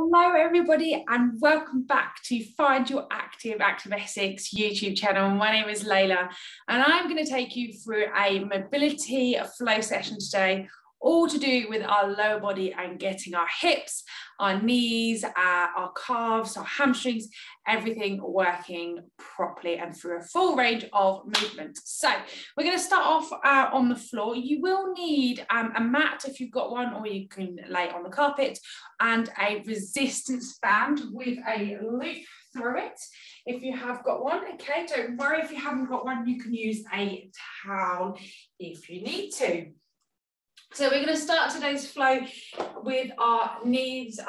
Hello everybody and welcome back to Find Your Active Essex YouTube channel. My name is Layla and I'm going to take you through a mobility flow session today, all to do with our lower body and getting our hips, our knees, our calves, our hamstrings, everything working properly and through a full range of movement. So we're going to start off on the floor. You will need a mat if you've got one, or you can lay on the carpet, and a resistance band with a loop through it if you have got one. Okay, don't worry if you haven't got one, you can use a towel if you need to. So we're going to start today's flow with our knees,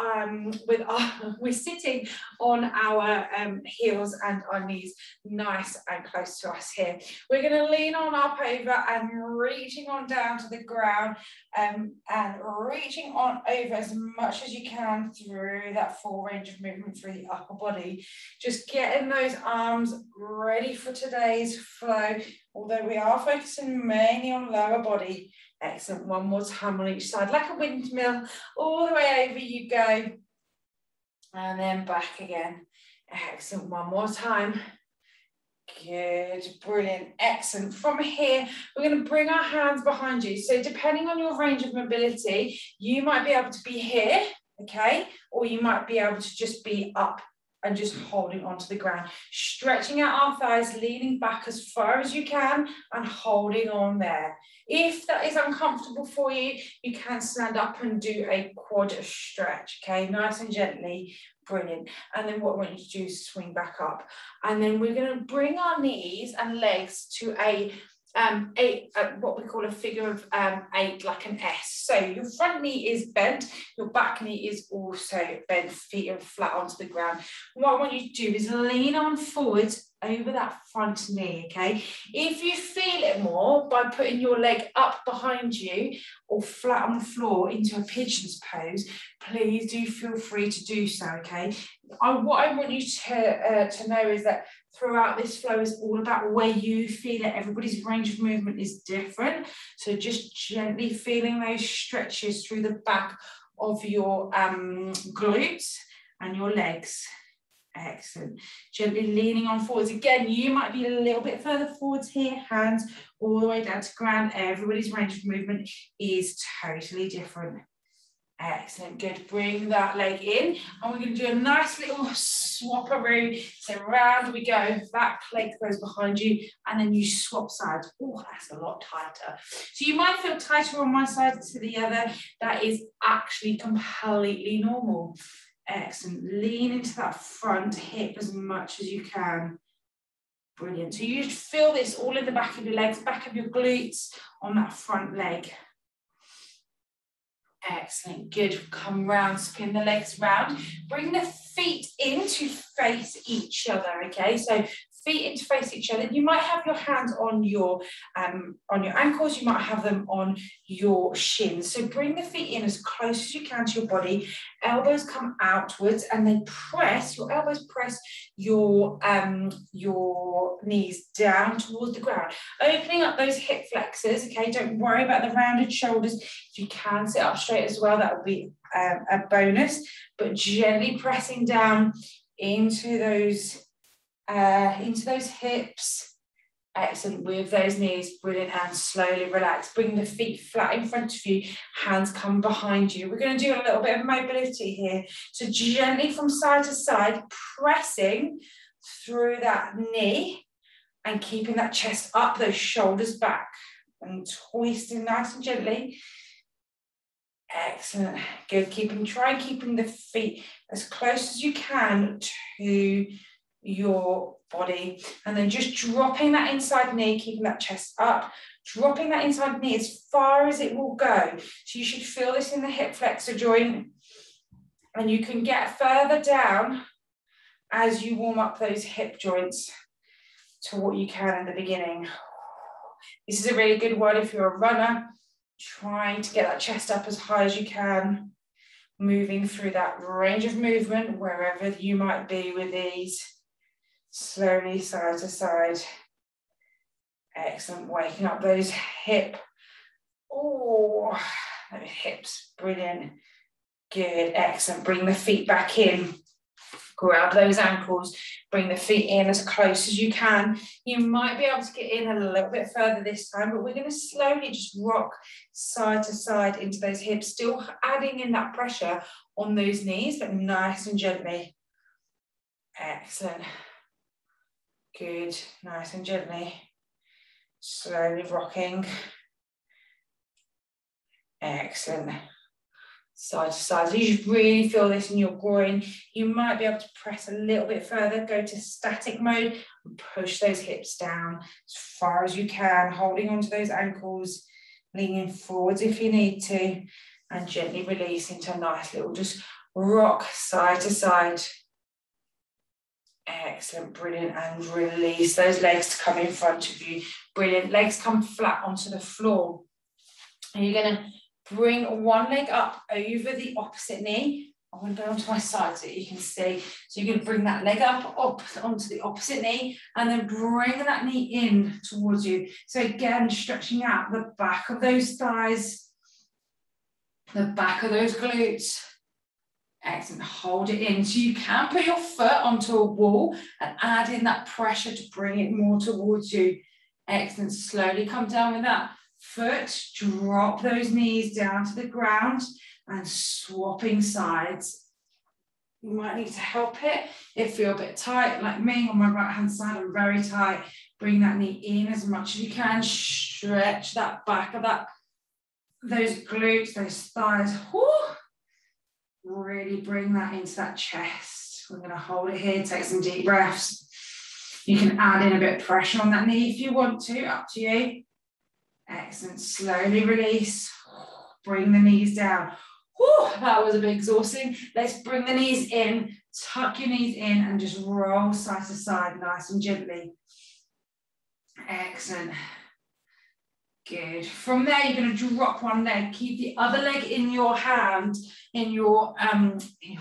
we're sitting on our heels and our knees nice and close to us here. We're going to lean on up over and reaching on down to the ground and reaching on over as much as you can through that full range of movement through the upper body. Just getting those arms ready for today's flow, although we are focusing mainly on lower body. Excellent. One more time on each side, like a windmill. All the way over you go. And then back again. Excellent. One more time. Good. Brilliant. Excellent. From here, we're going to bring our hands behind you. So depending on your range of mobility, you might be able to be here, okay? Or you might be able to just be up and just holding onto the ground. Stretching out our thighs, leaning back as far as you can and holding on there. If that is uncomfortable for you, you can stand up and do a quad stretch, okay? Nice and gently. Brilliant. And then what I want you to do is swing back up. And then we're going to bring our knees and legs to what we call a figure of 8, like an S. So your front knee is bent, your back knee is also bent, feet are flat onto the ground. What I want you to do is lean on forward over that front knee, okay? If you feel it more by putting your leg up behind you or flat on the floor into a pigeon's pose, please do feel free to do so, okay? What I want you to know is that throughout this flow is all about where you feel it. Everybody's range of movement is different. So just gently feeling those stretches through the back of your glutes and your legs. Excellent. Gently leaning on forwards. Again, you might be a little bit further forwards here, hands all the way down to ground. Everybody's range of movement is totally different. Excellent, good. Bring that leg in and we're going to do a nice little swap-a-roo. So round we go, that leg goes behind you and then you swap sides. Oh, that's a lot tighter. So you might feel tighter on one side to the other. That is actually completely normal. Excellent. Lean into that front hip as much as you can. Brilliant. So you just feel this all in the back of your legs, back of your glutes on that front leg. Excellent, good. Come round, spin the legs round. Bring the feet in to face each other, okay? So feet in to face each other. You might have your hands on your ankles, you might have them on your shins. So bring the feet in as close as you can to your body. Elbows come outwards and then press, your elbows press your knees down towards the ground. Opening up those hip flexors, okay? Don't worry about the rounded shoulders. If you can sit up straight as well, that would be a bonus. But gently pressing down into those hips. Excellent, with those knees, brilliant, and slowly relax. Bring the feet flat in front of you, hands come behind you. We're going to do a little bit of mobility here. So gently from side to side, pressing through that knee and keeping that chest up, those shoulders back, and twisting nice and gently. Excellent, good. Try keeping the feet as close as you can to your body, and then just dropping that inside knee, keeping that chest up, dropping that inside knee as far as it will go. So you should feel this in the hip flexor joint, and you can get further down as you warm up those hip joints to what you can in the beginning. This is a really good one if you're a runner, trying to get that chest up as high as you can, moving through that range of movement wherever you might be with these. Slowly side to side. Excellent. Waking up those hips. Brilliant. Good, excellent. Bring the feet back in. Grab those ankles, bring the feet in as close as you can. You might be able to get in a little bit further this time, but we're going to slowly just rock side to side into those hips, still adding in that pressure on those knees, but nice and gently. Excellent. Good, nice and gently. Slowly rocking. Excellent. Side to side. So you should really feel this in your groin. You might be able to press a little bit further, go to static mode and push those hips down as far as you can, holding onto those ankles, leaning forwards if you need to, and gently release into a nice little just rock side to side. Excellent, brilliant, and release those legs to come in front of you. Brilliant, legs come flat onto the floor. And you're going to bring one leg up over the opposite knee. I'm going to go onto my side so you can see. So you're going to bring that leg up onto the opposite knee and then bring that knee in towards you. So again, stretching out the back of those thighs, the back of those glutes. Excellent, hold it in. So you can put your foot onto a wall and add in that pressure to bring it more towards you. Excellent, slowly come down with that foot, drop those knees down to the ground and swapping sides. You might need to help it if you're a bit tight, like me on my right hand side, I'm very tight. Bring that knee in as much as you can, stretch that back of those glutes, those thighs. Woo! Really bring that into that chest. We're going to hold it here, take some deep breaths. You can add in a bit of pressure on that knee if you want to, up to you. Excellent, slowly release, bring the knees down. Whew, that was a bit exhausting. Let's bring the knees in, tuck your knees in and just roll side to side, nice and gently. Excellent. Good. From there, you're going to drop one leg, keep the other leg in your hand, in your hands, and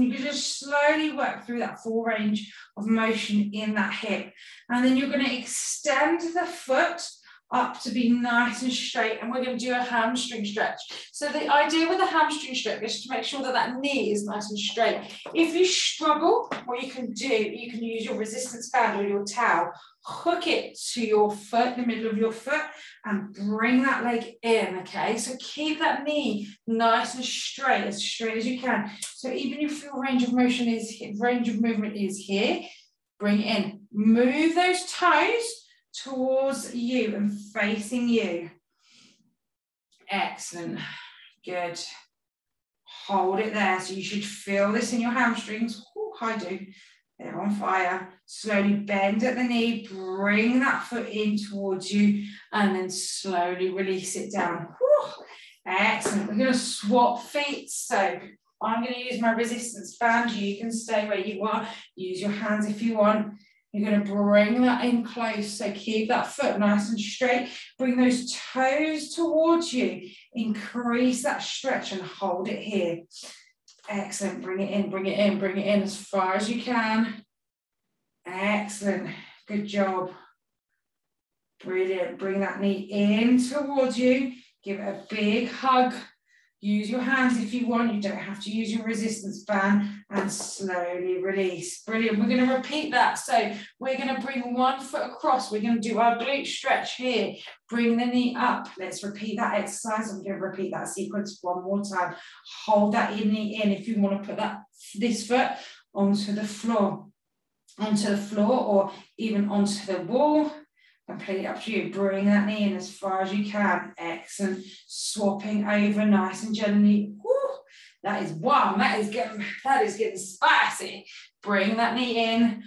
you can just slowly work through that full range of motion in that hip. And then you're going to extend the foot up to be nice and straight, and we're going to do a hamstring stretch. So the idea with the hamstring stretch is to make sure that that knee is nice and straight. If you struggle, what you can do, you can use your resistance band or your towel, hook it to your foot, the middle of your foot, and bring that leg in, okay? So keep that knee nice and straight as you can. So even if your range of movement is here, bring it in. Move those toes towards you and facing you. Excellent. Good. Hold it there. So you should feel this in your hamstrings. Oh, I do. They're on fire. Slowly bend at the knee. Bring that foot in towards you and then slowly release it down. Whew. Excellent. We're going to swap feet. So I'm going to use my resistance band. You can stay where you are. Use your hands if you want. You're going to bring that in close, so keep that foot nice and straight. Bring those toes towards you. Increase that stretch and hold it here. Excellent. Bring it in, bring it in, bring it in as far as you can. Excellent. Good job. Brilliant. Bring that knee in towards you. Give it a big hug. Use your hands if you want. You don't have to use your resistance band, and slowly release. Brilliant. We're going to repeat that. So we're going to bring one foot across. We're going to do our glute stretch here. Bring the knee up. Let's repeat that exercise. I'm going to repeat that sequence one more time. Hold that knee in if you want to put this foot onto the floor, or even onto the wall. Completely up to you. Bring that knee in as far as you can. Excellent. Swapping over nice and gently. Woo. That is one. That is getting spicy. Bring that knee in.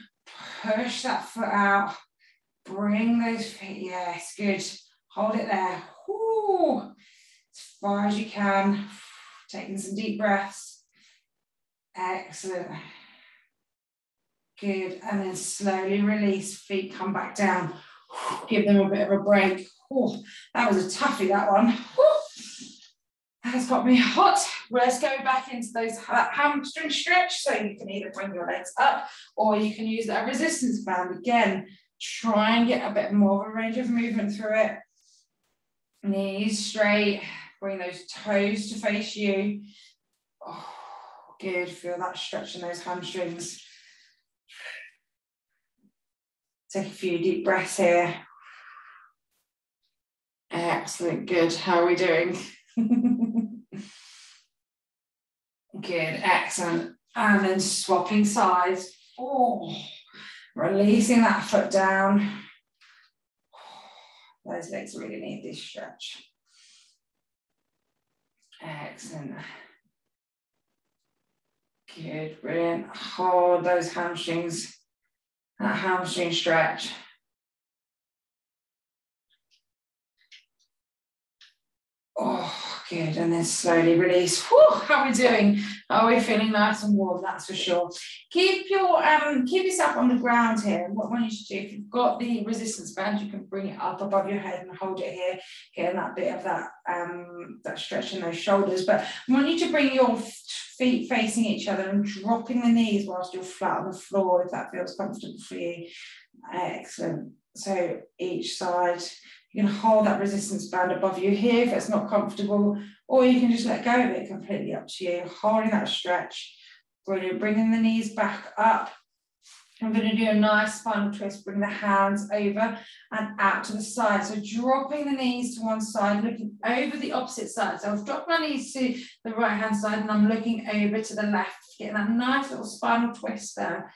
Push that foot out. Bring those feet. Yes, good. Hold it there. Woo. As far as you can. Taking some deep breaths. Excellent. Good. And then slowly release. Feet come back down. Give them a bit of a break. Oh, that was a toughie, that one. Oh, that's got me hot. Let's go back into that hamstring stretch. So you can either bring your legs up or you can use that resistance band. Again, try and get a bit more of a range of movement through it. Knees straight. Bring those toes to face you. Oh, good. Feel that stretch in those hamstrings. Take a few deep breaths here. Excellent. Good. How are we doing? Good. Excellent. And then swapping sides. Oh, releasing that foot down. Those legs really need this stretch. Excellent. Good, brilliant. Hold those hamstrings, that hamstring stretch. Oh, good. And then slowly release. Whew, how are we doing? Are we feeling nice and warm? That's for sure. Keep yourself on the ground here. What I want you to do, if you've got the resistance band, you can bring it up above your head and hold it here, getting that bit of that stretch in those shoulders. But I want you to bring your feet facing each other and dropping the knees whilst you're flat on the floor, if that feels comfortable for you. Excellent. So each side. You can hold that resistance band above you here if it's not comfortable, or you can just let go of it, completely up to you. Holding that stretch. Brilliant. Bringing the knees back up. I'm going to do a nice spinal twist. Bring the hands over and out to the side. So dropping the knees to one side, looking over the opposite side. So I've dropped my knees to the right hand side and I'm looking over to the left, getting that nice little spinal twist there.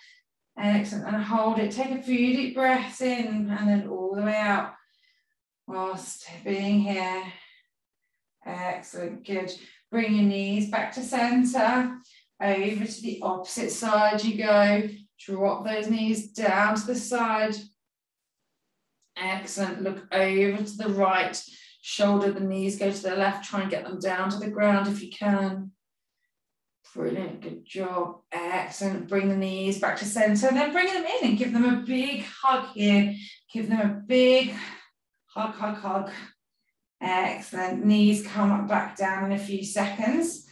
Excellent. And hold it. Take a few deep breaths in and then all the way out. Whilst being here. Excellent, good. Bring your knees back to center. Over to the opposite side you go. Drop those knees down to the side. Excellent. Look over to the right. Shoulder the knees, go to the left. Try and get them down to the ground if you can. Brilliant, good job. Excellent. Bring the knees back to center. Then bring them in and give them a big hug here. Give them a big hug, hug, hug. Excellent. Knees come back down in a few seconds.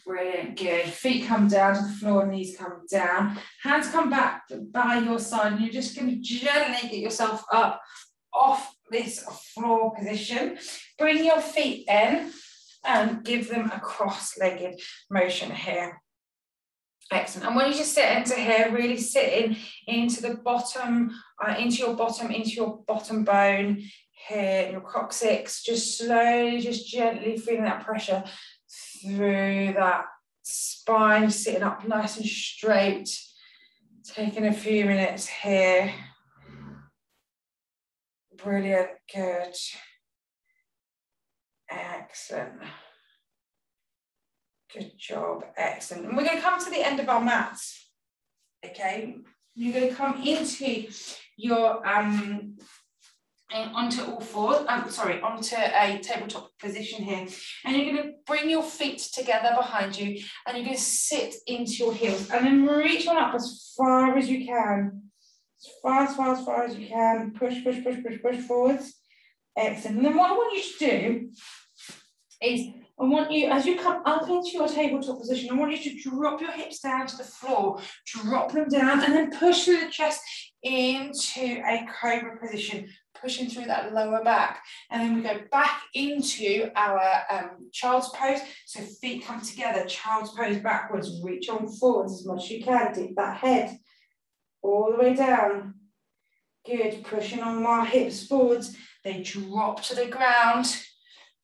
Brilliant, good. Feet come down to the floor, knees come down. Hands come back by your side, and you're just going to gently get yourself up off this floor position. Bring your feet in and give them a cross-legged motion here. Excellent. And when you just sit into here, really sitting into the bottom, into your bottom bone here, your coccyx, just slowly, just gently feeling that pressure through that spine, sitting up nice and straight, taking a few minutes here. Brilliant, good. Excellent. Good job, excellent. And we're going to come to the end of our mats. Okay, you're going to come into your onto all fours. Onto a tabletop position here, and you're going to bring your feet together behind you, and you're going to sit into your heels, and then reach on up as far as you can, as far as you can. Push, push, push, push, push forwards. Excellent. And then what I want you to do is, I want you, as you come up into your tabletop position, I want you to drop your hips down to the floor, drop them down, and then push through the chest into a cobra position, pushing through that lower back. And then we go back into our child's pose. So feet come together, child's pose backwards, reach on forwards as much as you can, dip that head all the way down. Good, pushing on our hips forwards, they drop to the ground.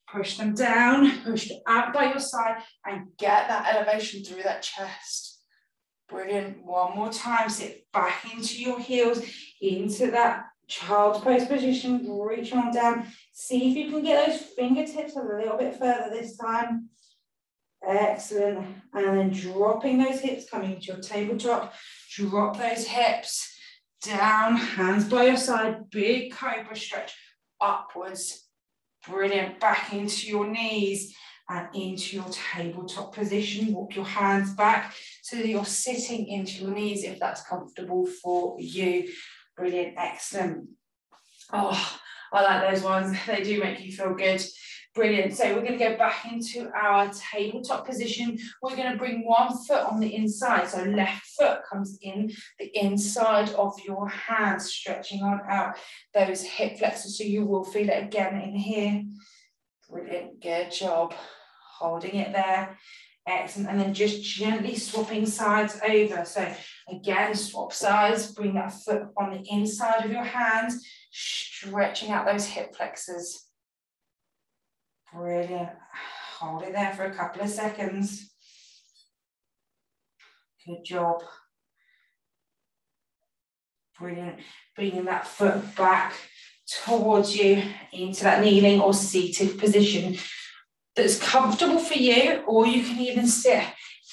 Push them down, push out by your side, and get that elevation through that chest. Brilliant. One more time. Sit back into your heels, into that child's pose position. Reach on down. See if you can get those fingertips a little bit further this time. Excellent. And then dropping those hips, coming into your tabletop. Drop those hips down, hands by your side. Big cobra stretch upwards. Brilliant. Back into your knees and into your tabletop position. Walk your hands back so that you're sitting into your knees if that's comfortable for you. Brilliant. Excellent. Oh, I like those ones. They do make you feel good. Brilliant. So we're going to go back into our tabletop position. We're going to bring one foot on the inside. So left foot comes in the inside of your hands, stretching on out those hip flexors. So you will feel it again in here. Brilliant. Good job. Holding it there. Excellent. And then just gently swapping sides over. So again, swap sides. Bring that foot on the inside of your hands, stretching out those hip flexors. Brilliant. Hold it there for a couple of seconds. Good job. Brilliant. Bringing that foot back towards you into that kneeling or seated position that's comfortable for you, or you can even sit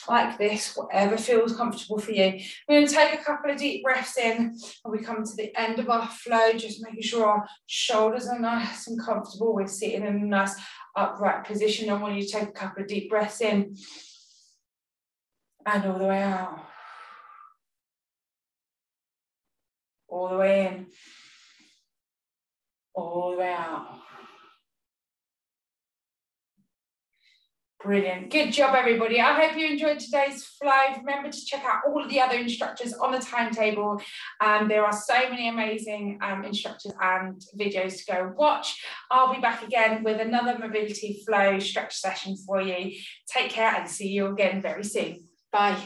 like this, whatever feels comfortable for you. We're going to take a couple of deep breaths in and we come to the end of our flow, just making sure our shoulders are nice and comfortable. We're sitting in a nice upright position. I want you to take a couple of deep breaths in and all the way out. All the way in. All the way out. Brilliant. Good job, everybody. I hope you enjoyed today's flow. Remember to check out all of the other instructors on the timetable. There are so many amazing instructors and videos to go watch. I'll be back again with another mobility flow stretch session for you. Take care and see you again very soon. Bye.